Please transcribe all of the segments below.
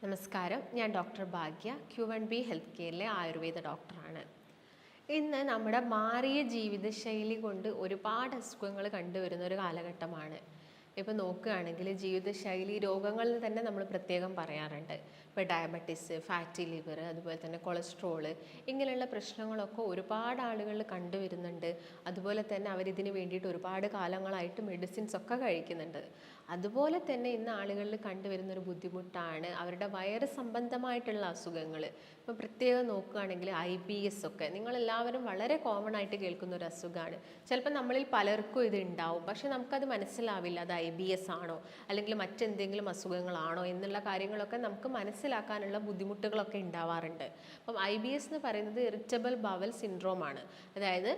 നമസ്കാരം, ഞാൻ ഡോക്ടർ ഭാഗ്യ, Q1B health കെയറിലെ Ayurveda ഡോക്ടറാണ്. ഇന്ന് നമ്മുടെ മാറിയ ജീവിതശൈലി കൊണ്ട് ഒരുപാട് അസുഖങ്ങൾ കണ്ടുവരുന്ന ഒരു കാലഘട്ടമാണ്. ഇപ്പോൾ നോക്കുകയാണെങ്കിൽ ജീവിതശൈലി രോഗങ്ങളിൽ തന്നെ നമ്മൾ പ്രത്യേകം പറയാറുണ്ട്. ഇപ്പോൾ ഡയബറ്റീസ്, ഫാറ്റി ലിവർ, അതുപോലെ തന്നെ കൊളസ്ട്രോള്, ഇങ്ങനെയുള്ള പ്രശ്നങ്ങളൊക്കെ ഒരുപാട് ആളുകൾ കണ്ടുവരുന്നുണ്ട്. അതുപോലെ തന്നെ അവരിതിന് വേണ്ടിയിട്ട് ഒരുപാട് കാലങ്ങളായിട്ട് മെഡിസിൻസ് ഒക്കെ കഴിക്കുന്നുണ്ട്. അതുപോലെ തന്നെ ഇന്ന് ആളുകളിൽ കണ്ടുവരുന്ന ഒരു ബുദ്ധിമുട്ടാണ് അവരുടെ വയറ് സംബന്ധമായിട്ടുള്ള അസുഖങ്ങൾ. ഇപ്പോൾ പ്രത്യേകം നോക്കുകയാണെങ്കിൽ IBS ഒക്കെ നിങ്ങളെല്ലാവരും വളരെ കോമൺ ആയിട്ട് കേൾക്കുന്ന ഒരു അസുഖമാണ്. ചിലപ്പോൾ നമ്മളിൽ പലർക്കും ഇത് ഉണ്ടാവും, പക്ഷെ നമുക്കത് മനസ്സിലാവില്ല അത് IBS ആണോ അല്ലെങ്കിൽ മറ്റെന്തെങ്കിലും അസുഖങ്ങളാണോ എന്നുള്ള കാര്യങ്ങളൊക്കെ നമുക്ക് മനസ്സിലാക്കാനുള്ള ബുദ്ധിമുട്ടുകളൊക്കെ ഉണ്ടാവാറുണ്ട്. അപ്പം IBS എന്ന് പറയുന്നത് ഇറിറ്റബിൾ ബവൽ സിൻഡ്രോം ആണ്. അതായത്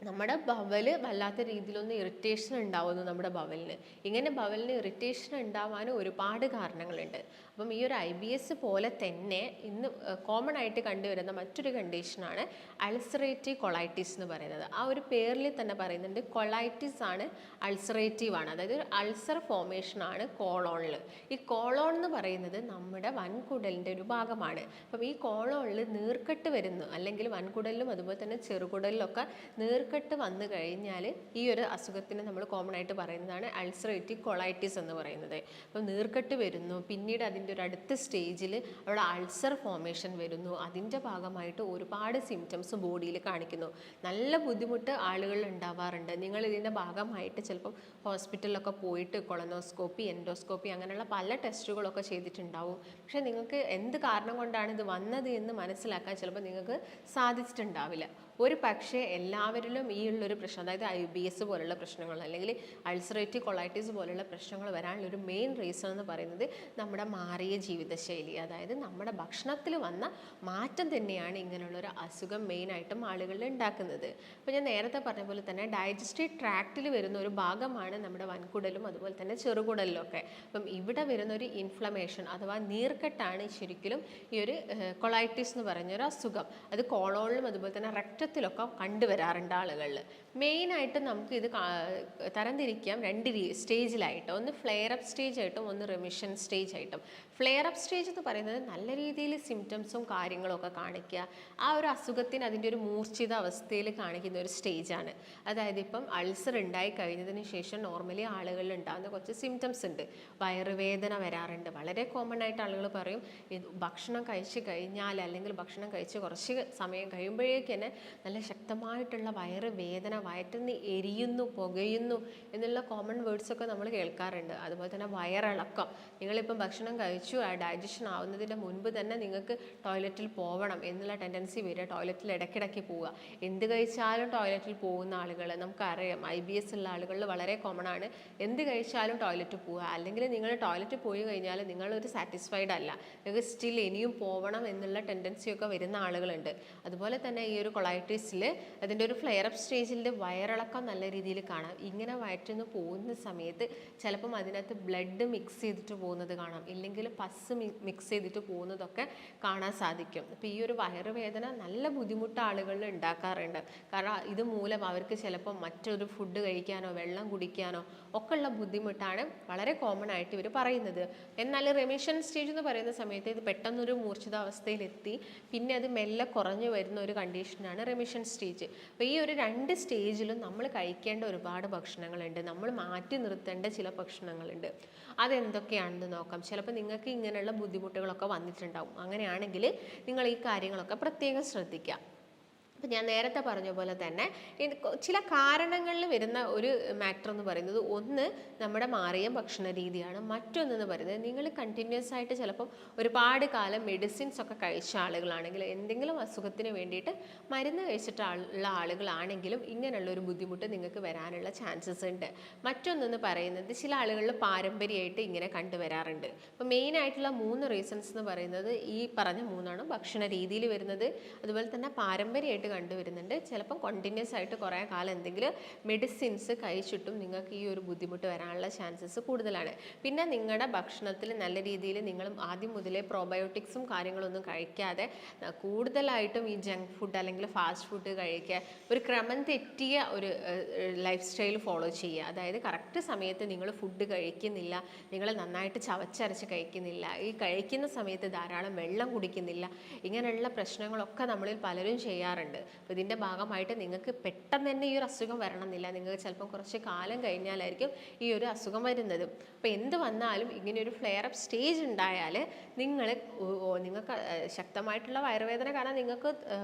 നമ്മുടെ ബവല് വല്ലാത്ത രീതിയിലൊന്ന് ഇറിറ്റേഷൻ ഉണ്ടാവുന്നു നമ്മുടെ ബവലിന്. ഇങ്ങനെ ബവലിന് ഇറിറ്റേഷൻ ഉണ്ടാവാനും ഒരുപാട് കാരണങ്ങളുണ്ട്. അപ്പം ഈ ഒരു IBS പോലെ തന്നെ ഇന്ന് കോമൺ ആയിട്ട് കണ്ടുവരുന്ന മറ്റൊരു കണ്ടീഷനാണ് അൾസറേറ്റീവ് കൊളൈറ്റിസ് എന്ന് പറയുന്നത്. ആ ഒരു പേരിൽ തന്നെ പറയുന്നുണ്ട്, കൊളൈറ്റിസ് ആണ്, അൾസറേറ്റീവ് ആണ്. അതായത് അൾസർ ഫോർമേഷൻ ആണ് കോളോണിൽ. ഈ കോളോൺ എന്ന് പറയുന്നത് നമ്മുടെ വൻകുടലിൻ്റെ ഒരു ഭാഗമാണ്. അപ്പം ഈ കോളോണിൽ നീർക്കെട്ട് വരുന്നു, അല്ലെങ്കിൽ വൻകുടലിലും അതുപോലെ തന്നെ ചെറുകുടലിലൊക്കെ നീർക്കെട്ട് വന്നു കഴിഞ്ഞാൽ ഈ ഒരു അസുഖത്തിന് നമ്മൾ കോമൺ ആയിട്ട് പറയുന്നതാണ് അൾസറേറ്റീവ് കൊളൈറ്റിസ് എന്ന് പറയുന്നത്. അപ്പം നീർക്കെട്ട് വരുന്നു, പിന്നീട് അതിൻ്റെ ഒരു അടുത്ത സ്റ്റേജിൽ അവിടെ അൾസർ ഫോർമേഷൻ വരുന്നു. അതിൻ്റെ ഭാഗമായിട്ട് ഒരുപാട് സിംറ്റംസ് ബോഡിയിൽ കാണിക്കുന്നു. നല്ല ബുദ്ധിമുട്ട് ആളുകളിൽ ഉണ്ടാവാറുണ്ട്. നിങ്ങൾ ഇതിൻ്റെ ഭാഗമായിട്ട് ചിലപ്പം ഹോസ്പിറ്റലിലൊക്കെ പോയിട്ട് കൊളനോസ്കോപ്പി, എൻഡോസ്കോപ്പി അങ്ങനെയുള്ള പല ടെസ്റ്റുകളൊക്കെ ചെയ്തിട്ടുണ്ടാവും. പക്ഷേ നിങ്ങൾക്ക് എന്ത് കാരണം കൊണ്ടാണ് ഇത് വന്നത് എന്ന് മനസ്സിലാക്കാൻ ചിലപ്പോൾ നിങ്ങൾക്ക് സാധിച്ചിട്ടുണ്ടാവില്ല. ഒരു പക്ഷേ എല്ലാവരിലും ഈ ഉള്ളൊരു പ്രശ്നം, അതായത് IBS പോലുള്ള പ്രശ്നങ്ങൾ അല്ലെങ്കിൽ അൾസറേറ്റീവ് കൊളൈറ്റിസ് പോലുള്ള പ്രശ്നങ്ങൾ വരാനുള്ള ഒരു മെയിൻ റീസൺ എന്ന് പറയുന്നത് നമ്മുടെ മാറിയ ജീവിതശൈലി, അതായത് നമ്മുടെ ഭക്ഷണത്തിൽ വന്ന മാറ്റം തന്നെയാണ് ഇങ്ങനെയുള്ളൊരു അസുഖം മെയിനായിട്ടും ആളുകളിൽ ഉണ്ടാക്കുന്നത്. അപ്പോൾ ഞാൻ നേരത്തെ പറഞ്ഞ പോലെ തന്നെ ഡൈജസ്റ്റീവ് ട്രാക്റ്റിൽ വരുന്ന ഒരു ഭാഗമാണ് നമ്മുടെ വൻകുടലും അതുപോലെ തന്നെ ചെറുകുടലിലും ഒക്കെ. അപ്പം ഇവിടെ വരുന്ന ഒരു ഇൻഫ്ലമേഷൻ അഥവാ നീർക്കെട്ടാണ് ശരിക്കും ഈ ഒരു കൊളൈറ്റിസ് എന്ന് പറഞ്ഞൊരു അസുഖം. അത് കോളോണിലും അതുപോലെ തന്നെ രക്തത്തിലൊക്കെ കണ്ടുവരാറുണ്ട് ആളുകളിൽ. മെയിനായിട്ട് നമുക്ക് ഇത് തരംതിരിക്കാം രണ്ട് സ്റ്റേജിലായിട്ട്. ഒന്ന് ഫ്ലെയർ അപ്പ് സ്റ്റേജ് ആയിട്ടും ഒന്ന് റിമിഷൻ സ്റ്റേജ് ആയിട്ടും. ഫ്ലെയർ അപ്പ് സ്റ്റേജ് എന്ന് പറയുന്നത് നല്ല രീതിയിൽ സിംറ്റംസും കാര്യങ്ങളും ഒക്കെ കാണിക്കുക, ആ ഒരു അസുഖത്തിന് അതിൻ്റെ ഒരു മൂർച്ഛിത അവസ്ഥയിൽ കാണിക്കുന്ന ഒരു സ്റ്റേജാണ്. അതായത് ഇപ്പം അൾസർ ഉണ്ടായി കഴിഞ്ഞതിന് ശേഷം നോർമലി ആളുകളിൽ ഉണ്ടാകുന്ന കുറച്ച് സിംറ്റംസ് ഉണ്ട്. വയറുവേദന വരാറുണ്ട്. വളരെ കോമൺ ആയിട്ട് ആളുകൾ പറയും ഭക്ഷണം കഴിച്ച് കഴിഞ്ഞാൽ അല്ലെങ്കിൽ ഭക്ഷണം കഴിച്ച് കുറച്ച് സമയം കഴിയുമ്പോഴേക്ക് തന്നെ നല്ല ശക്തമായിട്ടുള്ള വയറുവേദന, വയറ്റിന്ന് എരിയുന്നു, പുകയുന്നു എന്നുള്ള കോമൺ വേർഡ്സൊക്കെ നമ്മൾ കേൾക്കാറുണ്ട്. അതുപോലെ തന്നെ വയറിളക്കം. നിങ്ങളിപ്പം ഭക്ഷണം കഴിച്ചു, ആ ഡൈജഷൻ ആവുന്നതിൻ്റെ മുൻപ് തന്നെ നിങ്ങൾക്ക് ടോയ്ലറ്റിൽ പോകണം എന്നുള്ള ടെൻഡൻസി വരിക, ടോയ്ലറ്റിൽ ഇടയ്ക്കിടയ്ക്ക് പോവുക. എന്ത് കഴിച്ചാലും ടോയ്ലറ്റിൽ പോകുന്ന ആളുകൾ നമുക്കറിയാം. IBS ഉള്ള ആളുകളിൽ വളരെ കോമൺ ആണ് എന്ത് കഴിച്ചാലും ടോയ്ലറ്റ് പോവുക. അല്ലെങ്കിൽ നിങ്ങൾ ടോയ്ലറ്റ് പോയി കഴിഞ്ഞാൽ നിങ്ങളൊരു സാറ്റിസ്ഫൈഡ് അല്ല, നിങ്ങൾക്ക് സ്റ്റിൽ ഇനിയും പോകണം എന്നുള്ള ടെൻഡൻസിയൊക്കെ വരുന്ന ആളുകളുണ്ട്. അതുപോലെ തന്നെ ഈ ഒരു കൊളൈറ്റിസിൽ അതിൻ്റെ ഒരു ഫ്ലെയർ അപ്പ് സ്റ്റേജിൻ്റെ വയറിളക്കം നല്ല രീതിയിൽ കാണാം. ഇങ്ങനെ വയറ്റിന്ന് പോകുന്ന സമയത്ത് ചിലപ്പം അതിനകത്ത് ബ്ലഡ് മിക്സ് ചെയ്തിട്ട് പോകുന്നത് കാണാം, ഇല്ലെങ്കിൽ പസ് മിക്സ് ചെയ്തിട്ട് പോകുന്നതൊക്കെ കാണാൻ സാധിക്കും. അപ്പോൾ ഈ ഒരു വയറുവേദന നല്ല ബുദ്ധിമുട്ട് ആളുകളിൽ ഉണ്ടാക്കാറുണ്ട്. കാരണം ഇത് മൂലം അവർക്ക് ചിലപ്പം മറ്റൊരു ഫുഡ് കഴിക്കാനോ വെള്ളം കുടിക്കാനോ ഒക്കെ ഉള്ള ബുദ്ധിമുട്ടാണ് വളരെ കോമൺ ആയിട്ട് ഇവർ പറയുന്നത്. എന്നാൽ റെമിഷൻ സ്റ്റേജ് എന്ന് പറയുന്ന സമയത്ത് ഇത് പെട്ടെന്നൊരു മൂർച്ഛിതാവസ്ഥയിലെത്തി പിന്നെ അത് മെല്ലെ കുറഞ്ഞു വരുന്ന ഒരു കണ്ടീഷനാണ് റെമിഷൻ സ്റ്റേജ്. അപ്പോൾ ഈ ഒരു രണ്ട് സ്റ്റേജിലും നമ്മൾ കഴിക്കേണ്ട ഒരുപാട് ഭക്ഷണങ്ങളുണ്ട്, നമ്മൾ മാറ്റി നിർത്തേണ്ട ചില ഭക്ഷണങ്ങളുണ്ട്. അതെന്തൊക്കെയാണെന്ന് നോക്കാം. ചിലപ്പോൾ നിങ്ങൾക്ക് ഇങ്ങനെയുള്ള ബുദ്ധിമുട്ടുകളൊക്കെ വന്നിട്ടുണ്ടാവും. അങ്ങനെയാണെങ്കിൽ നിങ്ങൾ ഈ കാര്യങ്ങളൊക്കെ പ്രത്യേകം ശ്രദ്ധിക്കുക. അപ്പം ഞാൻ നേരത്തെ പറഞ്ഞ പോലെ തന്നെ ചില കാരണങ്ങളിൽ വരുന്ന ഒരു മാറ്റർ എന്ന് പറയുന്നത് ഒന്ന് നമ്മുടെ മാറിയ ഭക്ഷണ രീതിയാണ്. മറ്റൊന്നെന്ന് പറയുന്നത് നിങ്ങൾ കണ്ടിന്യൂസ് ആയിട്ട് ചിലപ്പം ഒരുപാട് കാലം മെഡിസിൻസ് ഒക്കെ കഴിച്ച ആളുകളാണെങ്കിൽ, എന്തെങ്കിലും അസുഖത്തിന് വേണ്ടിയിട്ട് മരുന്ന് കഴിച്ചിട്ടുള്ള ആളുകളാണെങ്കിലും ഇങ്ങനെയുള്ളൊരു ബുദ്ധിമുട്ട് നിങ്ങൾക്ക് വരാനുള്ള ചാൻസസ് ഉണ്ട്. മറ്റൊന്നെന്ന് പറയുന്നത് ചില ആളുകളിൽ പാരമ്പര്യമായിട്ട് ഇങ്ങനെ കണ്ടുവരാറുണ്ട്. അപ്പോൾ മെയിനായിട്ടുള്ള 3 റീസൺസ് എന്ന് പറയുന്നത് ഈ പറഞ്ഞ 3ആണ്. ഭക്ഷണ രീതിയിൽ വരുന്നത്, അതുപോലെ തന്നെ പാരമ്പര്യമായിട്ട് കൂടുതലായിട്ട് കണ്ടുവരുന്നുണ്ട്. ചിലപ്പം കണ്ടിന്യൂസ് ആയിട്ട് കുറേ കാലം എന്തെങ്കിലും മെഡിസിൻസ് കഴിച്ചിട്ടും നിങ്ങൾക്ക് ഈ ഒരു ബുദ്ധിമുട്ട് വരാനുള്ള ചാൻസസ് കൂടുതലാണ്. പിന്നെ നിങ്ങളുടെ ഭക്ഷണത്തിൽ നല്ല രീതിയിൽ നിങ്ങൾ ആദ്യം മുതലേ പ്രോബയോട്ടിക്സും കാര്യങ്ങളൊന്നും കഴിക്കാതെ കൂടുതലായിട്ടും ഈ ജങ്ക് ഫുഡ് അല്ലെങ്കിൽ ഫാസ്റ്റ് ഫുഡ് കഴിക്കുക, ഒരു ക്രമം തെറ്റിയ ഒരു ലൈഫ് സ്റ്റൈൽ ഫോളോ ചെയ്യുക. അതായത് കറക്റ്റ് സമയത്ത് നിങ്ങൾ ഫുഡ് കഴിക്കുന്നില്ല, നിങ്ങൾ നന്നായിട്ട് ചവച്ചരച്ച് കഴിക്കുന്നില്ല, ഈ കഴിക്കുന്ന സമയത്ത് ധാരാളം വെള്ളം കുടിക്കുന്നില്ല, ഇങ്ങനെയുള്ള പ്രശ്നങ്ങളൊക്കെ നമ്മളിൽ പലരും ചെയ്യാറുണ്ട്. അപ്പോൾ ഇതിൻ്റെ ഭാഗമായിട്ട് നിങ്ങൾക്ക് പെട്ടെന്ന് തന്നെ ഈ ഒരു അസുഖം വരണമെന്നില്ല, നിങ്ങൾക്ക് ചിലപ്പോൾ കുറച്ച് കാലം കഴിഞ്ഞാലായിരിക്കും ഈ ഒരു അസുഖം വരുന്നത്. അപ്പോൾ എന്ത് വന്നാലും ഇങ്ങനെ ഒരു ഫ്ലെയർ അപ്പ് സ്റ്റേജ് ഉണ്ടായാൽ നിങ്ങൾക്ക് ശക്തമായിട്ടുള്ള വയറുവേദന കാരണം നിങ്ങൾക്ക്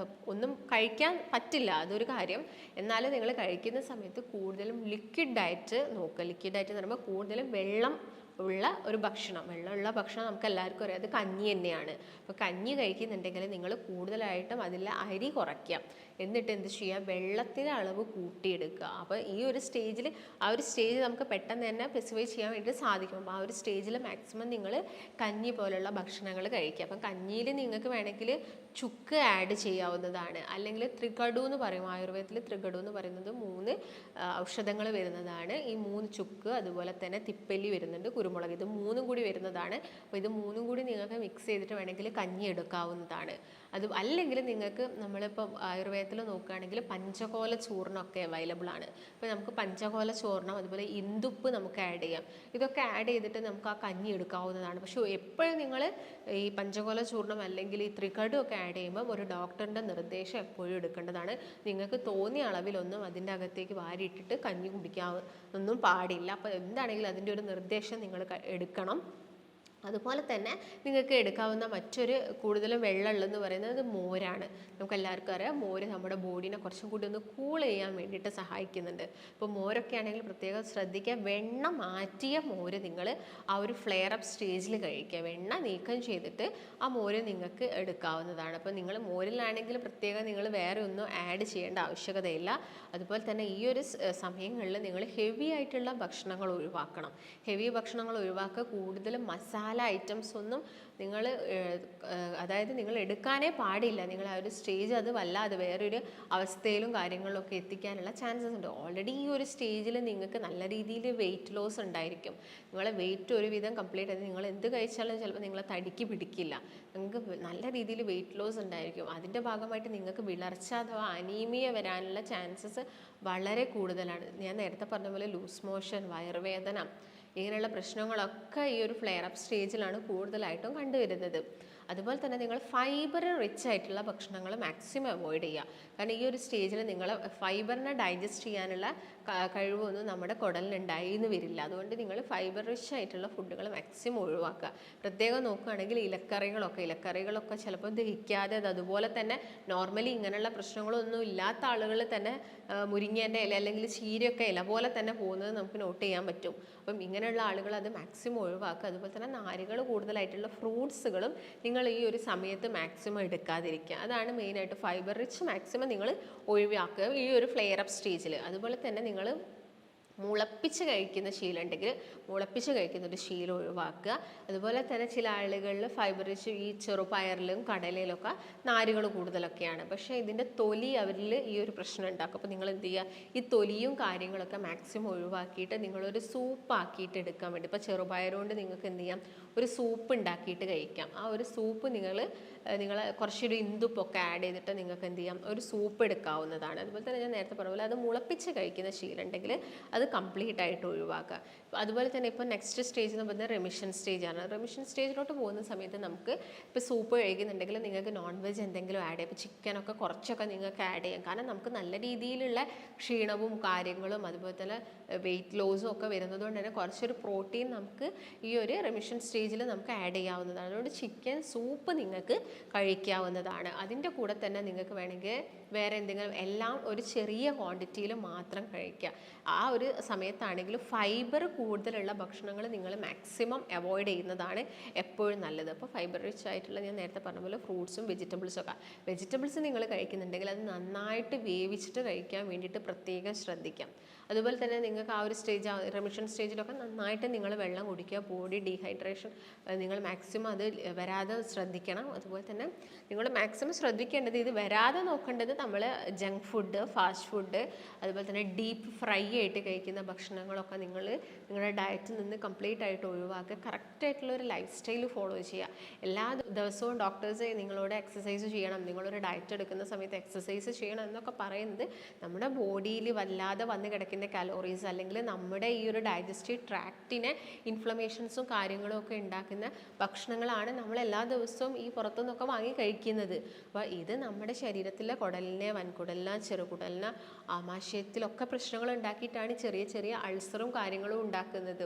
ഒന്നും കഴിക്കാൻ പറ്റില്ല, അതൊരു കാര്യം. എന്നാലും നിങ്ങൾ കഴിക്കുന്ന സമയത്ത് കൂടുതലും ലിക്വിഡ് ഡയറ്റ് നോക്കുക. ലിക്വിഡ് ഡയറ്റ് എന്ന് പറയുമ്പോൾ കൂടുതലും വെള്ളം ഉള്ള ഒരു ഭക്ഷണം, വെള്ളമുള്ള ഭക്ഷണം നമുക്ക് എല്ലാവർക്കും അറിയാം, അത് കഞ്ഞി തന്നെയാണ്. അപ്പോൾ കഞ്ഞി കഴിക്കുന്നുണ്ടെങ്കിൽ നിങ്ങൾ കൂടുതലായിട്ടും അതിൽ അരി കുറയ്ക്കുക, എന്നിട്ട് എന്ത് ചെയ്യുക, വെള്ളത്തിൻ്റെ അളവ് കൂട്ടിയെടുക്കുക. അപ്പോൾ ഈ ഒരു സ്റ്റേജിൽ ആ ഒരു സ്റ്റേജ് നമുക്ക് പെട്ടെന്ന് തന്നെ സ്പെസിഫൈ ചെയ്യാൻ വേണ്ടി സാധിക്കും. അപ്പോൾ ആ ഒരു സ്റ്റേജിൽ മാക്സിമം നിങ്ങൾ കഞ്ഞി പോലുള്ള ഭക്ഷണങ്ങൾ കഴിക്കുക. അപ്പം കഞ്ഞിയിൽ നിങ്ങൾക്ക് വേണമെങ്കിൽ ചുക്ക് ആഡ് ചെയ്യാവുന്നതാണ്, അല്ലെങ്കിൽ ത്രികടു എന്ന് പറയും, ആയുർവേദത്തിൽ ത്രികടു എന്ന് പറയുന്നത് 3 ഔഷധങ്ങൾ വരുന്നതാണ്. ഈ 3 ചുക്ക്, അതുപോലെ തന്നെ തിപ്പല്ലി വരുന്നുണ്ട്, കുരുമുളക്, ഇത് 3 കൂടി വരുന്നതാണ്. അപ്പോൾ ഇത് 3 കൂടി നിങ്ങൾക്ക് മിക്സ് ചെയ്തിട്ട് വേണമെങ്കിൽ കഞ്ഞി എടുക്കാവുന്നതാണ്. അത് അല്ലെങ്കിൽ നിങ്ങൾക്ക് നമ്മളിപ്പോൾ ആയുർവേദത്തിൽ നോക്കുകയാണെങ്കിൽ പഞ്ചകോല ചൂർണ്ണമൊക്കെ അവൈലബിൾ ആണ്. അപ്പോൾ നമുക്ക് പഞ്ചകോല ചൂർണ്ണം, അതുപോലെ ഇന്ദുപ്പ് നമുക്ക് ആഡ് ചെയ്യാം. ഇതൊക്കെ ആഡ് ചെയ്തിട്ട് നമുക്ക് ആ കഞ്ഞി എടുക്കാവുന്നതാണ്. പക്ഷേ എപ്പോഴും നിങ്ങൾ ഈ പഞ്ചകോല ചൂർണ്ണം അല്ലെങ്കിൽ ഈ ത്രികടു ഒക്കെ ആഡ് ചെയ്യുമ്പോൾ ഒരു ഡോക്ടറിൻ്റെ നിർദ്ദേശം എപ്പോഴും എടുക്കേണ്ടതാണ്. നിങ്ങൾക്ക് തോന്നിയ അളവിലൊന്നും അതിൻ്റെ അകത്തേക്ക് വാരിയിട്ടിട്ട് കഞ്ഞി കുടിക്കാനൊന്നും പാടില്ല. അപ്പോൾ എന്താണെങ്കിലും അതിൻ്റെ ഒരു നിർദ്ദേശം നിങ്ങൾ എടുക്കണം. അതുപോലെ തന്നെ നിങ്ങൾക്ക് എടുക്കാവുന്ന മറ്റൊരു കൂടുതലും വെള്ളമുള്ളതെന്ന് പറയുന്നത് മോരാണ്. നമുക്ക് എല്ലാവർക്കും അറിയാം, മോര് നമ്മുടെ ബോഡീനെ കുറച്ചും കൂടി ഒന്ന് കൂൾ ചെയ്യാൻ വേണ്ടിയിട്ട് സഹായിക്കുന്നുണ്ട്. ഇപ്പോൾ മോരൊക്കെ ആണെങ്കിൽ പ്രത്യേകം ശ്രദ്ധിക്കുക, വെണ്ണ മാറ്റിയ മോര് നിങ്ങൾ ആ ഒരു ഫ്ലെയർ അപ്പ് സ്റ്റേജിൽ കഴിക്കുക. വെണ്ണ നീക്കം ചെയ്തിട്ട് ആ മോര് നിങ്ങൾക്ക് എടുക്കാവുന്നതാണ്. അപ്പോൾ നിങ്ങൾ മോരിലാണെങ്കിൽ പ്രത്യേകം നിങ്ങൾ വേറെ ഒന്നും ആഡ് ചെയ്യേണ്ട ആവശ്യകതയില്ല. അതുപോലെ തന്നെ ഈ ഒരു സമയങ്ങളിൽ നിങ്ങൾ ഹെവി ആയിട്ടുള്ള ഭക്ഷണങ്ങൾ ഒഴിവാക്കണം. ഹെവി ഭക്ഷണങ്ങൾ ഒഴിവാക്കുക, കൂടുതലും മസാല ഐറ്റംസ് ഒന്നും നിങ്ങൾ അതായത് നിങ്ങൾ എടുക്കാനേ പാടില്ല. നിങ്ങൾ ആ ഒരു സ്റ്റേജ് അത് വല്ലാതെ വേറൊരു അവസ്ഥയിലും കാര്യങ്ങളിലൊക്കെ എത്തിക്കാനുള്ള ചാൻസസ് ഉണ്ട്. ഓൾറെഡി ഈ ഒരു സ്റ്റേജിൽ നിങ്ങൾക്ക് നല്ല രീതിയിൽ വെയിറ്റ് ലോസ് ഉണ്ടായിരിക്കും. നിങ്ങളെ വെയിറ്റ് ഒരുവിധം കംപ്ലീറ്റ് ആയി, നിങ്ങൾ എന്ത് കഴിച്ചാലും ചിലപ്പോൾ നിങ്ങളെ തടിക്ക് പിടിക്കില്ല, നിങ്ങൾക്ക് നല്ല രീതിയിൽ വെയിറ്റ് ലോസ് ഉണ്ടായിരിക്കും. അതിൻ്റെ ഭാഗമായിട്ട് നിങ്ങൾക്ക് വിളർച്ച അഥവാ അനീമിയ വരാനുള്ള ചാൻസസ് വളരെ കൂടുതലാണ്. ഞാൻ നേരത്തെ പറഞ്ഞ പോലെ ലൂസ് മോഷൻ, വയറുവേദന, ഇങ്ങനെയുള്ള പ്രശ്നങ്ങളൊക്കെ ഈ ഒരു ഫ്ലെയർ അപ്പ് സ്റ്റേജിലാണ് കൂടുതലായിട്ടും കണ്ടുവരുന്നത്. അതുപോലെ തന്നെ നിങ്ങൾ ഫൈബർ റിച്ച് ആയിട്ടുള്ള ഭക്ഷണങ്ങൾ മാക്സിമം അവോയ്ഡ് ചെയ്യുക. കാരണം ഈ ഒരു സ്റ്റേജിൽ നിങ്ങൾ ഫൈബറിനെ ഡൈജസ്റ്റ് ചെയ്യാനുള്ള കഴിവൊന്നും നമ്മുടെ കുടലിനുണ്ടായിന്ന് വരില്ല. അതുകൊണ്ട് നിങ്ങൾ ഫൈബർ റിച്ച് ആയിട്ടുള്ള ഫുഡുകൾ മാക്സിമം ഒഴിവാക്കുക. പ്രത്യേകം നോക്കുകയാണെങ്കിൽ ഇലക്കറികളൊക്കെ ചിലപ്പോൾ ദഹിക്കാതെ, അതുപോലെ തന്നെ നോർമലി ഇങ്ങനെയുള്ള പ്രശ്നങ്ങളൊന്നും ഇല്ലാത്ത ആളുകൾ തന്നെ മുരിങ്ങേൻ്റെ ഇല അല്ലെങ്കിൽ ചീരയൊക്കെ ഇല പോലെ തന്നെ പോകുന്നത് നമുക്ക് നോട്ട് ചെയ്യാൻ പറ്റും. അപ്പം ഇങ്ങനെയുള്ള ആളുകൾ അത് മാക്സിമം ഒഴിവാക്കുക. അതുപോലെ തന്നെ നാരുകൾ കൂടുതലായിട്ടുള്ള ഫ്രൂട്ട്സുകളും നിങ്ങൾ ഈ ഒരു സമയത്ത് മാക്സിമം എടുക്കാതിരിക്കുക. അതാണ് മെയിനായിട്ട്. ഫൈബർ റിച്ച് മാക്സിമം നിങ്ങൾ ഒഴിവാക്കുക ഈ ഒരു ഫ്ലെയർ അപ്പ് സ്റ്റേജിൽ. അതുപോലെ തന്നെ നിങ്ങൾ മുളപ്പിച്ച് കഴിക്കുന്ന ശീലം ഉണ്ടെങ്കിൽ മുളപ്പിച്ച് കഴിക്കുന്ന ഒരു ശീലം ഒഴിവാക്കുക. അതുപോലെ തന്നെ ചില ആളുകളിൽ ഫൈബർ റിച്ച് ഈ ചെറുപയറിലും കടലയിലൊക്കെ നാരുകൾ കൂടുതലൊക്കെയാണ്. പക്ഷേ ഇതിൻ്റെ തൊലി അവരിൽ ഈ ഒരു പ്രശ്നം ഉണ്ടാക്കും. അപ്പോൾ നിങ്ങൾ എന്ത് ചെയ്യുക, ഈ തൊലിയും കാര്യങ്ങളൊക്കെ മാക്സിമം ഒഴിവാക്കിയിട്ട് നിങ്ങളൊരു സൂപ്പാക്കിയിട്ട് എടുക്കാൻ വേണ്ടി, ഇപ്പോൾ ചെറുപയർ കൊണ്ട് നിങ്ങൾക്ക് എന്ത് ചെയ്യാം, ഒരു സൂപ്പ് ഉണ്ടാക്കിയിട്ട് കഴിക്കാം. ആ ഒരു സൂപ്പ് നിങ്ങൾ കുറച്ചൊരു ഇന്ദുപ്പൊക്കെ ആഡ് ചെയ്തിട്ട് നിങ്ങൾക്ക് എന്ത് ചെയ്യാം, ഒരു സൂപ്പ് എടുക്കാവുന്നതാണ്. അതുപോലെ തന്നെ ഞാൻ നേരത്തെ പറഞ്ഞ പോലെ അത് മുളപ്പിച്ച് കഴിക്കുന്ന ശീലം ഉണ്ടെങ്കിൽ അത് കംപ്ലീറ്റ് ആയിട്ട് ഒഴിവാക്കുക. അതുപോലെ തന്നെ ഇപ്പോൾ നെക്സ്റ്റ് സ്റ്റേജ് എന്ന് പറയുന്നത് റെമിഷൻ സ്റ്റേജാണ്. റെമിഷൻ സ്റ്റേജിലോട്ട് പോകുന്ന സമയത്ത് നമുക്ക് ഇപ്പോൾ സൂപ്പ് കഴിക്കുന്നുണ്ടെങ്കിൽ നിങ്ങൾക്ക് നോൺ വെജ് എന്തെങ്കിലും ആഡ് ചെയ്യാം. ഇപ്പോൾ ചിക്കനൊക്കെ കുറച്ചൊക്കെ നിങ്ങൾക്ക് ആഡ് ചെയ്യാം. കാരണം നമുക്ക് നല്ല രീതിയിലുള്ള ക്ഷീണവും കാര്യങ്ങളും അതുപോലെ തന്നെ വെയിറ്റ് ലോസും ഒക്കെ വരുന്നതുകൊണ്ട് തന്നെ കുറച്ചൊരു പ്രോട്ടീൻ നമുക്ക് ഈ ഒരു റെമിഷൻ സ്റ്റേജിൽ നമുക്ക് ആഡ് ചെയ്യാവുന്നതാണ്. അതുകൊണ്ട് ചിക്കൻ സൂപ്പ് നിങ്ങൾക്ക് കഴിക്കാവുന്നതാണ്. അതിൻ്റെ കൂടെ തന്നെ നിങ്ങൾക്ക് വേണമെങ്കിൽ വേറെ എന്തെങ്കിലും, എല്ലാം ഒരു ചെറിയ ക്വാണ്ടിറ്റിയിൽ മാത്രം കഴിക്കുക. ആ ഒരു സമയത്താണെങ്കിൽ ഫൈബർ കൂടുതലുള്ള ഭക്ഷണങ്ങൾ നിങ്ങൾ മാക്സിമം അവോയ്ഡ് ചെയ്യുന്നതാണ് എപ്പോഴും നല്ലത്. അപ്പോൾ ഫൈബർ റിച്ച് ആയിട്ടുള്ള ഞാൻ നേരത്തെ പറഞ്ഞ പോലെ ഫ്രൂട്ട്സും വെജിറ്റബിൾസൊക്കെ, വെജിറ്റബിൾസ് നിങ്ങൾ കഴിക്കുന്നുണ്ടെങ്കിൽ അത് നന്നായിട്ട് വേവിച്ചിട്ട് കഴിക്കാൻ വേണ്ടിയിട്ട് പ്രത്യേകം ശ്രദ്ധിക്കാം. അതുപോലെ തന്നെ നിങ്ങൾക്ക് ആ ഒരു സ്റ്റേജ്, റെമിഷൻ സ്റ്റേജിലൊക്കെ നന്നായിട്ട് നിങ്ങൾ വെള്ളം കുടിക്കുക. ബോഡി ഡീഹൈഡ്രേഷൻ നിങ്ങൾ മാക്സിമം അത് വരാതെ ശ്രദ്ധിക്കണം. അതുപോലെ തന്നെ നിങ്ങൾ മാക്സിമം ശ്രദ്ധിക്കേണ്ടത്, ഇത് വരാതെ നോക്കേണ്ടത് നമ്മൾ ജങ്ക് ഫുഡ്, ഫാസ്റ്റ് ഫുഡ്, അതുപോലെ തന്നെ ഡീപ്പ് ഫ്രൈ ആയിട്ട് കഴിക്കുന്ന ഭക്ഷണങ്ങളൊക്കെ നിങ്ങളുടെ ഡയറ്റിൽ നിന്ന് കംപ്ലീറ്റ് ആയിട്ട് ഒഴിവാക്കുക. കറക്റ്റായിട്ടുള്ള ഒരു ലൈഫ് സ്റ്റൈൽ ഫോളോ ചെയ്യുക. എല്ലാ ദിവസവും ഡോക്ടേഴ്സ് നിങ്ങളോട് എക്സസൈസ് ചെയ്യണം, നിങ്ങളൊരു ഡയറ്റ് എടുക്കുന്ന സമയത്ത് എക്സസൈസ് ചെയ്യണം എന്നൊക്കെ പറയുന്നത് നമ്മുടെ ബോഡിയിൽ വല്ലാതെ വന്ന് കിടക്കുന്ന കലോറീസ് അല്ലെങ്കിൽ നമ്മുടെ ഈ ഒരു ഡൈജസ്റ്റീവ് ട്രാക്റ്റിനെ ഇൻഫ്ലമേഷൻസും കാര്യങ്ങളും ഒക്കെ ഉണ്ടാക്കുന്ന ഭക്ഷണങ്ങളാണ് നമ്മൾ എല്ലാ ദിവസവും ഈ പുറത്തുനിന്നൊക്കെ വാങ്ങി കഴിക്കുന്നത്. അപ്പോൾ ഇത് നമ്മുടെ ശരീരത്തിലെ കുടലിനെ, വൻകുടലിനെ, ചെറുകുടലിനെ, ആമാശയത്തിലൊക്കെ പ്രശ്നങ്ങൾ ഉണ്ടാക്കിയിട്ടാണ് ചെറിയ ചെറിയ അൾസറും കാര്യങ്ങളും ഉണ്ടാക്കുന്നത്.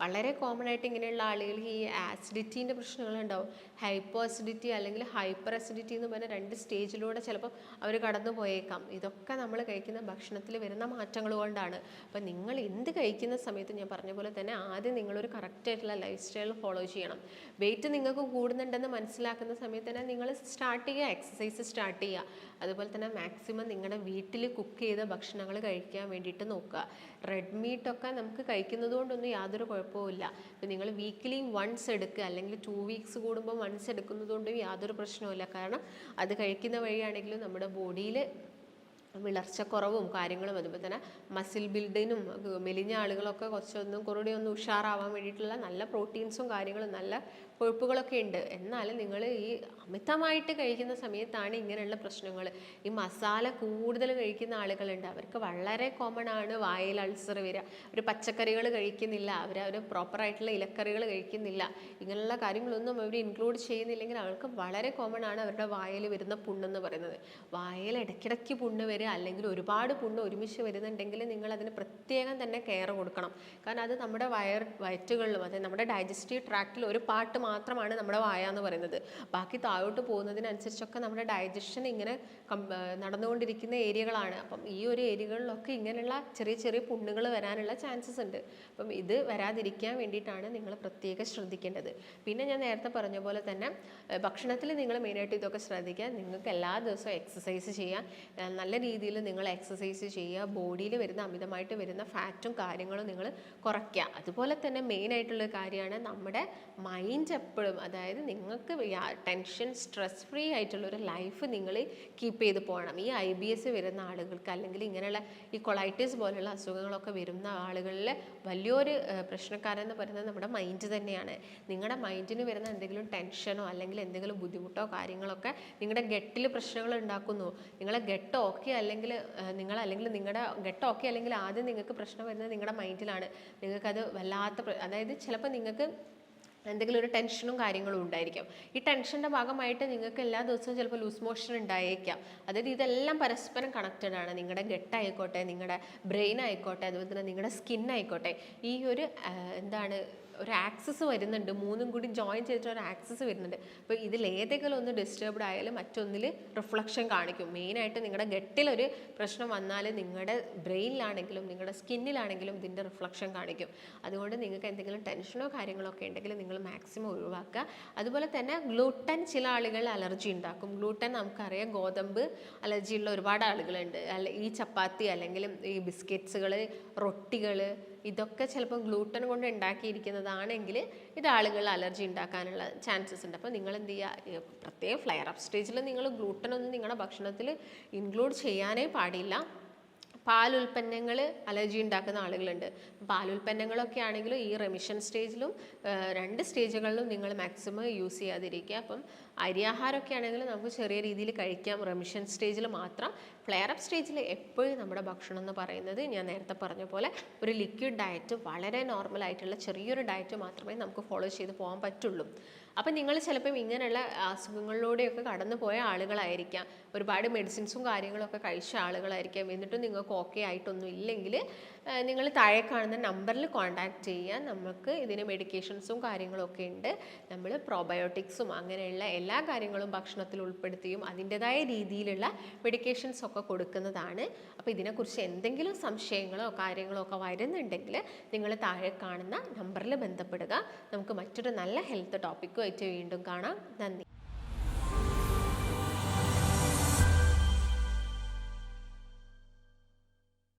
വളരെ കോമൺ ആയിട്ട് ഇങ്ങനെയുള്ള ആളുകൾക്ക് ഈ ആസിഡിറ്റീൻ്റെ പ്രശ്നങ്ങളുണ്ടാവും. ഹൈപ്പോ അസിഡിറ്റി അല്ലെങ്കിൽ ഹൈപ്പർ അസിഡിറ്റി എന്ന് പറഞ്ഞാൽ 2 സ്റ്റേജിലൂടെ ചിലപ്പോൾ അവർ കടന്നു പോയേക്കാം. ഇതൊക്കെ നമ്മൾ കഴിക്കുന്ന ഭക്ഷണത്തിൽ വരുന്ന മാറ്റങ്ങൾ കൊണ്ടാണ്. അപ്പോൾ നിങ്ങൾ എന്ത് കഴിക്കുന്ന സമയത്ത് ഞാൻ പറഞ്ഞ പോലെ തന്നെ ആദ്യം നിങ്ങളൊരു കറക്റ്റായിട്ടുള്ള ലൈഫ് സ്റ്റൈൽ ഫോളോ ചെയ്യണം. വെയിറ്റ് നിങ്ങൾക്ക് കൂടുന്നുണ്ടെന്ന് മനസ്സിലാക്കുന്ന സമയത്ത് തന്നെ നിങ്ങൾ സ്റ്റാർട്ട് ചെയ്യുക, എക്സസൈസ് സ്റ്റാർട്ട് ചെയ്യുക. അതുപോലെ തന്നെ മാക്സിമം നിങ്ങളുടെ വീട്ടിൽ കുക്ക് ചെയ്ത ഭക്ഷണങ്ങൾ കഴിക്കാൻ വേണ്ടിയിട്ട് നോക്കുക. റെഡ് മീറ്റൊക്കെ നമുക്ക് കഴിക്കുന്നത് കൊണ്ടൊന്നും യാതൊരു കുഴപ്പമില്ല. ഇപ്പം നിങ്ങൾ വീക്കിലി വൺസ് എടുക്കുക അല്ലെങ്കിൽ 2 വീക്സ് കൂടുമ്പോൾ വൺസ് എടുക്കുന്നത് കൊണ്ടും യാതൊരു പ്രശ്നവുമില്ല. കാരണം അത് കഴിക്കുന്ന വഴിയാണെങ്കിലും നമ്മുടെ ബോഡിയിൽ വിളർച്ചക്കുറവും കാര്യങ്ങളും, അതുപോലെ തന്നെ മസിൽ ബിൽഡിനും മെലിഞ്ഞ ആളുകളൊക്കെ കുറച്ചുകൂടി ഒന്ന് ഉഷാറാവാൻ വേണ്ടിയിട്ടുള്ള നല്ല പ്രോട്ടീൻസും കാര്യങ്ങളും നല്ല കൊഴുപ്പുകളൊക്കെ ഉണ്ട്. എന്നാലും നിങ്ങൾ ഈ അമിതമായിട്ട് കഴിക്കുന്ന സമയത്താണ് ഇങ്ങനെയുള്ള പ്രശ്നങ്ങൾ. ഈ മസാല കൂടുതൽ കഴിക്കുന്ന ആളുകളുണ്ട്, അവർക്ക് വളരെ കോമൺ ആണ് വായിൽ അൾസർ വരിക. ഒരു പച്ചക്കറികൾ കഴിക്കുന്നില്ല, അവർ പ്രോപ്പറായിട്ടുള്ള ഇലക്കറികൾ കഴിക്കുന്നില്ല, ഇങ്ങനെയുള്ള കാര്യങ്ങളൊന്നും അവർ ഇൻക്ലൂഡ് ചെയ്യുന്നില്ലെങ്കിൽ അവർക്ക് വളരെ കോമൺ ആണ് അവരുടെ വായിൽ വരുന്ന പുണ്ണെന്ന് പറയുന്നത്. വായിൽ ഇടയ്ക്കിടയ്ക്ക് പുണ്ണ് വരിക അല്ലെങ്കിൽ ഒരുപാട് പുണ്ണ് ഒരുമിച്ച് വരുന്നുണ്ടെങ്കിൽ നിങ്ങൾ അതിന് പ്രത്യേകം തന്നെ കെയർ കൊടുക്കണം. കാരണം അത് നമ്മുടെ വയറ്റുകളിലും അതായത് നമ്മുടെ ഡൈജസ്റ്റീവ് ട്രാക്റ്റിൽ ഒരു പാർട്ട് മാത്രമാണ് നമ്മുടെ വായ എന്ന് പറയുന്നത്. ബാക്കി താഴോട്ട് പോകുന്നതിനനുസരിച്ചൊക്കെ നമ്മുടെ ഡൈജഷൻ ഇങ്ങനെ നടന്നുകൊണ്ടിരിക്കുന്ന ഏരിയകളാണ്. അപ്പം ഈ ഒരു ഏരിയകളിലൊക്കെ ഇങ്ങനെയുള്ള ചെറിയ ചെറിയ പുണ്ണുകൾ വരാനുള്ള ചാൻസസ് ഉണ്ട്. അപ്പം ഇത് വരാതിരിക്കാൻ വേണ്ടിയിട്ടാണ് നിങ്ങൾ പ്രത്യേകം ശ്രദ്ധിക്കേണ്ടത്. പിന്നെ ഞാൻ നേരത്തെ പറഞ്ഞ പോലെ തന്നെ ഭക്ഷണത്തിൽ നിങ്ങൾ മെയിനായിട്ട് ഇതൊക്കെ ശ്രദ്ധിക്കുക. നിങ്ങൾക്ക് എല്ലാ ദിവസവും എക്സസൈസ് ചെയ്യാൻ, നല്ല രീതിയിൽ നിങ്ങൾ എക്സസൈസ് ചെയ്യുക. ബോഡിയിൽ വരുന്ന അമിതമായിട്ട് വരുന്ന ഫാറ്റും കാര്യങ്ങളും നിങ്ങൾ കുറയ്ക്കുക. അതുപോലെ തന്നെ മെയിനായിട്ടുള്ള കാര്യമാണ് നമ്മുടെ മൈൻഡ് എപ്പോഴും, അതായത് നിങ്ങൾക്ക് ടെൻഷൻ സ്ട്രെസ് ഫ്രീ ആയിട്ടുള്ളൊരു ലൈഫ് നിങ്ങൾ കീപ്പ് ചെയ്ത് പോകണം. ഈ IBS വരുന്ന ആളുകൾക്ക് അല്ലെങ്കിൽ ഇങ്ങനെയുള്ള ഈ കൊളൈറ്റിസ് പോലുള്ള അസുഖങ്ങളൊക്കെ വരുന്ന ആളുകളിൽ വലിയൊരു പ്രശ്നക്കാരെന്ന് പറയുന്നത് നമ്മുടെ മൈൻഡ് തന്നെയാണ്. നിങ്ങളുടെ മൈൻഡിന് വരുന്ന എന്തെങ്കിലും ടെൻഷനോ അല്ലെങ്കിൽ എന്തെങ്കിലും ബുദ്ധിമുട്ടോ കാര്യങ്ങളൊക്കെ നിങ്ങളുടെ ഗട്ടിൽ പ്രശ്നങ്ങൾ ഉണ്ടാക്കുന്നു. നിങ്ങളെ ഗട്ട് ഓക്കെ അല്ലെങ്കിൽ നിങ്ങളുടെ ഗട്ട് ഓക്കെ അല്ലെങ്കിൽ ആദ്യം നിങ്ങൾക്ക് പ്രശ്നം വരുന്നത് നിങ്ങളുടെ മൈൻഡിലാണ്. നിങ്ങൾക്കത് വല്ലാത്ത അതായത് ചിലപ്പോൾ നിങ്ങൾക്ക് എന്തെങ്കിലും ഒരു ടെൻഷനും കാര്യങ്ങളും ഉണ്ടായിരിക്കും. ഈ ടെൻഷൻ്റെ ഭാഗമായിട്ട് നിങ്ങൾക്ക് എല്ലാ ദിവസവും ചിലപ്പോൾ ലൂസ് മോഷൻ ഉണ്ടായേക്കാം. അതായത് ഇതെല്ലാം പരസ്പരം കണക്റ്റഡ് ആണ്. നിങ്ങളുടെ ഗട്ട് ആയിക്കോട്ടെ, നിങ്ങളുടെ ബ്രെയിൻ ആയിക്കോട്ടെ, അതുപോലെ തന്നെ നിങ്ങളുടെ സ്കിൻ ആയിക്കോട്ടെ, ഈ ഒരു ഒരു ആക്സസ് വരുന്നുണ്ട്. 3ഉം കൂടി ജോയിൻ ചെയ്തിട്ട് ഒരു ആക്സസ് വരുന്നുണ്ട്. അപ്പോൾ ഇതിലേതെങ്കിലും ഒന്ന് ഡിസ്റ്റർബ്ഡ് ആയാലും മറ്റൊന്നിൽ റിഫ്ലക്ഷൻ കാണിക്കും. മെയിനായിട്ട് നിങ്ങളുടെ ഗട്ടിലൊരു പ്രശ്നം വന്നാൽ നിങ്ങളുടെ ബ്രെയിനിലാണെങ്കിലും നിങ്ങളുടെ സ്കിന്നിലാണെങ്കിലും ഇതിൻ്റെ റിഫ്ലക്ഷൻ കാണിക്കും. അതുകൊണ്ട് നിങ്ങൾക്ക് എന്തെങ്കിലും ടെൻഷനോ കാര്യങ്ങളോ ഒക്കെ ഉണ്ടെങ്കിൽ നിങ്ങൾ മാക്സിമം ഒഴിവാക്കുക. അതുപോലെ തന്നെ ഗ്ലൂട്ടൻ ചില ആളുകൾ അലർജി ഉണ്ടാക്കും. ഗ്ലൂട്ടൻ നമുക്കറിയാം, ഗോതമ്പ് അലർജിയുള്ള ഒരുപാട് ആളുകളുണ്ട്. ഈ ചപ്പാത്തി അല്ലെങ്കിൽ ഈ ബിസ്ക്കറ്റ്സുകൾ, റൊട്ടികൾ, ഇതൊക്കെ ചിലപ്പോൾ ഗ്ലൂട്ടൻ കൊണ്ട് ഉണ്ടാക്കിയിരിക്കുന്നതാണെങ്കിൽ ഇത് ആളുകൾ അലർജി ഉണ്ടാക്കാനുള്ള ചാൻസസ് ഉണ്ട്. അപ്പോൾ നിങ്ങൾ എന്ത് ചെയ്യുക, പ്രത്യേകം ഫ്ലെയർ അപ്പ് സ്റ്റേജിൽ നിങ്ങൾ ഗ്ലൂട്ടനൊന്നും നിങ്ങളുടെ ഭക്ഷണത്തിൽ ഇൻക്ലൂഡ് ചെയ്യാനേ പാടില്ല. പാലുൽപ്പന്നങ്ങൾ അലർജി ഉണ്ടാക്കുന്ന ആളുകളുണ്ട്. പാലുൽപ്പന്നങ്ങളൊക്കെ ആണെങ്കിലും ഈ റെമിഷൻ സ്റ്റേജിലും 2 സ്റ്റേജുകളിലും നിങ്ങൾ മാക്സിമം യൂസ് ചെയ്യാതിരിക്കുക. അപ്പം അരിയാഹാരമൊക്കെ ആണെങ്കിലും നമുക്ക് ചെറിയ രീതിയിൽ കഴിക്കാം റെമിഷൻ സ്റ്റേജിൽ മാത്രം. ഫ്ലെയർ അപ്പ് സ്റ്റേജിൽ എപ്പോഴും നമ്മുടെ ഭക്ഷണം എന്ന് പറയുന്നത് ഞാൻ നേരത്തെ പറഞ്ഞ പോലെ ഒരു ലിക്വിഡ് ഡയറ്റ്, വളരെ നോർമൽ ആയിട്ടുള്ള ചെറിയൊരു ഡയറ്റ് മാത്രമേ നമുക്ക് ഫോളോ ചെയ്ത് പോകാൻ പറ്റുള്ളൂ. അപ്പം നിങ്ങൾ ചിലപ്പം ഇങ്ങനെയുള്ള അസുഖങ്ങളിലൂടെയൊക്കെ കടന്നു പോയ ആളുകളായിരിക്കാം, ഒരുപാട് മെഡിസിൻസും കാര്യങ്ങളൊക്കെ കഴിച്ച ആളുകളായിരിക്കാം. എന്നിട്ടും നിങ്ങൾക്ക് ഓക്കെ ആയിട്ടൊന്നും ഇല്ലെങ്കിൽ നിങ്ങൾ താഴെ കാണുന്ന നമ്പറിൽ കോൺടാക്റ്റ് ചെയ്യുക. നമുക്ക് ഇതിന് മെഡിക്കേഷൻസും കാര്യങ്ങളൊക്കെ ഉണ്ട്. നമ്മൾ പ്രോബയോട്ടിക്സും അങ്ങനെയുള്ള എല്ലാ കാര്യങ്ങളും ഭക്ഷണത്തിൽ ഉൾപ്പെടുത്തിയും അതിൻ്റെതായ രീതിയിലുള്ള മെഡിക്കേഷൻസ് ഒക്കെ കൊടുക്കുന്നതാണ്. അപ്പോൾ ഇതിനെക്കുറിച്ച് എന്തെങ്കിലും സംശയങ്ങളോ കാര്യങ്ങളോ ഒക്കെ വരുന്നുണ്ടെങ്കിൽ നിങ്ങൾ താഴെ കാണുന്ന നമ്പറിൽ ബന്ധപ്പെടുക. നമുക്ക് മറ്റൊരു നല്ല ഹെൽത്ത് ടോപ്പിക്കുമായിട്ട് വീണ്ടും കാണാം. നന്ദി.